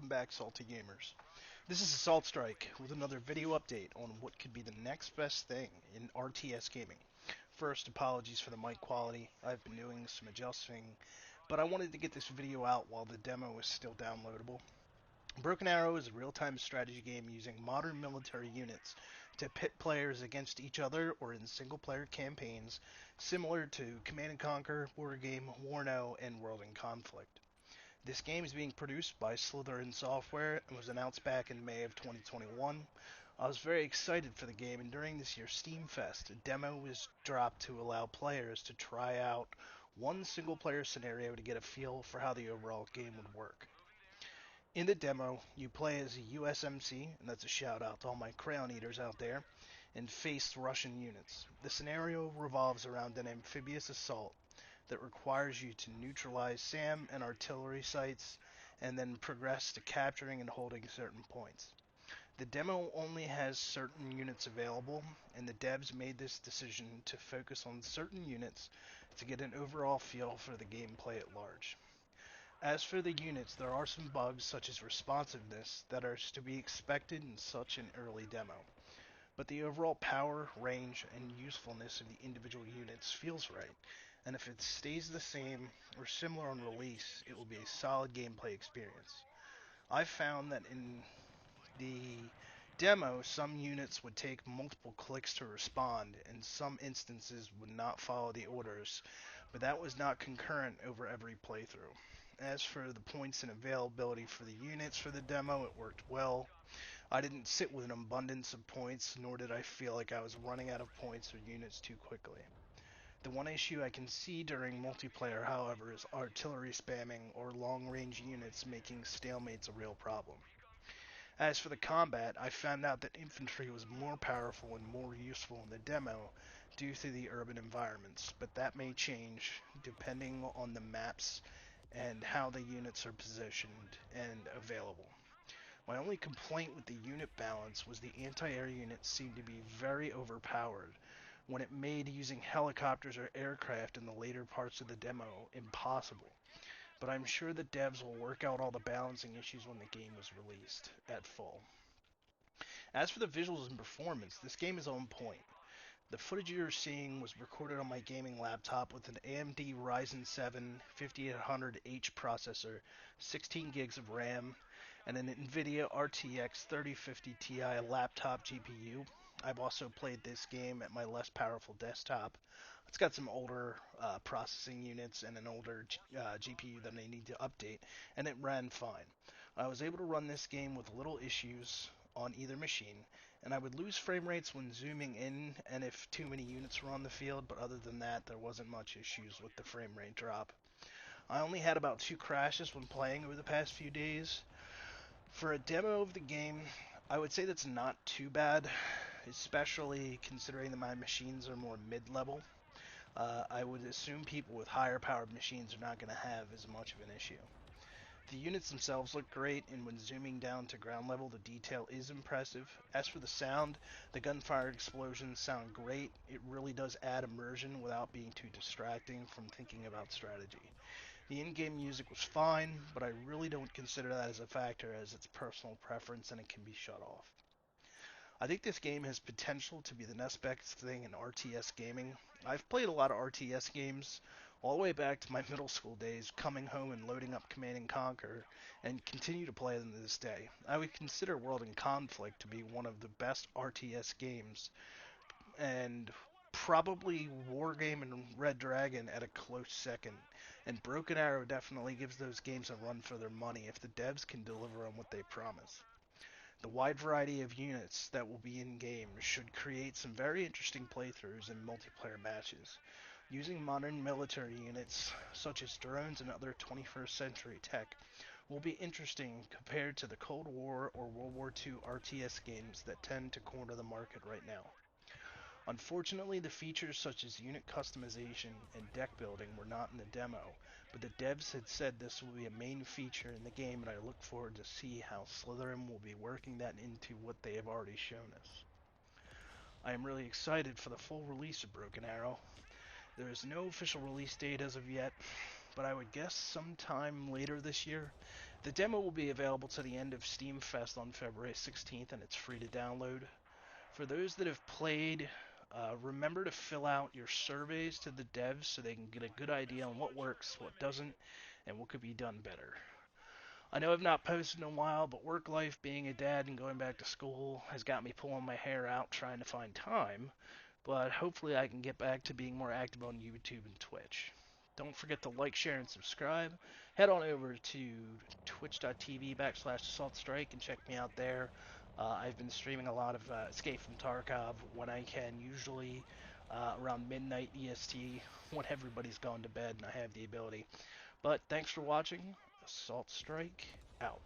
back, Salty Gamers. This is Assault Strike with another video update on what could be the next best thing in RTS gaming. First, apologies for the mic quality. I've been doing some adjusting, but I wanted to get this video out while the demo is still downloadable. Broken Arrow is a real-time strategy game using modern military units to pit players against each other or in single-player campaigns similar to Command & Conquer, Wargame, Warno, and World in Conflict. This game is being produced by Slytherin Software and was announced back in May of 2021. I was very excited for the game, and during this year's Steam Fest, a demo was dropped to allow players to try out one single-player scenario to get a feel for how the overall game would work. In the demo, you play as a USMC, and that's a shout out to all my crayon eaters out there, and face Russian units. The scenario revolves around an amphibious assault that requires you to neutralize SAM and artillery sites and then progress to capturing and holding certain points. The demo only has certain units available, and the devs made this decision to focus on certain units to get an overall feel for the gameplay at large. As for the units, there are some bugs such as responsiveness that are to be expected in such an early demo, but the overall power, range, and usefulness of the individual units feels right, and if it stays the same or similar on release, it will be a solid gameplay experience. I've found that in the demo, some units would take multiple clicks to respond, and some instances would not follow the orders, but that was not concurrent over every playthrough. As for the points and availability for the units for the demo, it worked well. I didn't sit with an abundance of points, nor did I feel like I was running out of points or units too quickly. The one issue I can see during multiplayer, however, is artillery spamming or long-range units making stalemates a real problem. As for the combat, I found out that infantry was more powerful and more useful in the demo due to the urban environments, but that may change depending on the maps and how the units are positioned and available. My only complaint with the unit balance was the anti-air units seemed to be very overpowered, when it made using helicopters or aircraft in the later parts of the demo impossible. But I'm sure the devs will work out all the balancing issues when the game is released at full. As for the visuals and performance, this game is on point. The footage you're seeing was recorded on my gaming laptop with an AMD Ryzen 7 5800H processor, 16 gigs of RAM, and an NVIDIA RTX 3050 Ti laptop GPU. I've also played this game at my less powerful desktop. It's got some older processing units and an older GPU that I need to update, and it ran fine. I was able to run this game with little issues on either machine, and I would lose frame rates when zooming in and if too many units were on the field, but other than that, there wasn't much issues with the frame rate drop. I only had about 2 crashes when playing over the past few days. For a demo of the game, I would say that's not too bad, especially considering that my machines are more mid-level. I would assume people with higher powered machines are not going to have as much of an issue. The units themselves look great, and when zooming down to ground level, the detail is impressive. As for the sound, the gunfire explosions sound great. It really does add immersion without being too distracting from thinking about strategy. The in-game music was fine, but I really don't consider that as a factor, as it's personal preference and it can be shut off. I think this game has potential to be the next best thing in RTS gaming. I've played a lot of RTS games all the way back to my middle school days, coming home and loading up Command & Conquer, and continue to play them to this day. I would consider World in Conflict to be one of the best RTS games, and probably Wargame and Red Dragon at a close second. And Broken Arrow definitely gives those games a run for their money if the devs can deliver on what they promise. The wide variety of units that will be in-game should create some very interesting playthroughs and multiplayer matches. Using modern military units, such as drones and other 21st century tech, will be interesting compared to the Cold War or World War II RTS games that tend to corner the market right now. Unfortunately, the features such as unit customization and deck building were not in the demo, but the devs had said this will be a main feature in the game, and I look forward to see how Slytherin will be working that into what they have already shown us. I am really excited for the full release of Broken Arrow. There is no official release date as of yet, but I would guess sometime later this year. The demo will be available to the end of Steam Fest on February 16th, and it's free to download. For those that have played, remember to fill out your surveys to the devs so they can get a good idea on what works, what doesn't, and what could be done better. I know I've not posted in a while, but work life, being a dad, and going back to school has got me pulling my hair out trying to find time, but hopefully I can get back to being more active on YouTube and Twitch. Don't forget to like, share, and subscribe. Head on over to twitch.tv/AssaultStrike and check me out there. I've been streaming a lot of Escape from Tarkov when I can, usually around midnight EST when everybody's gone to bed and I have the ability. But thanks for watching. Assault Strike out.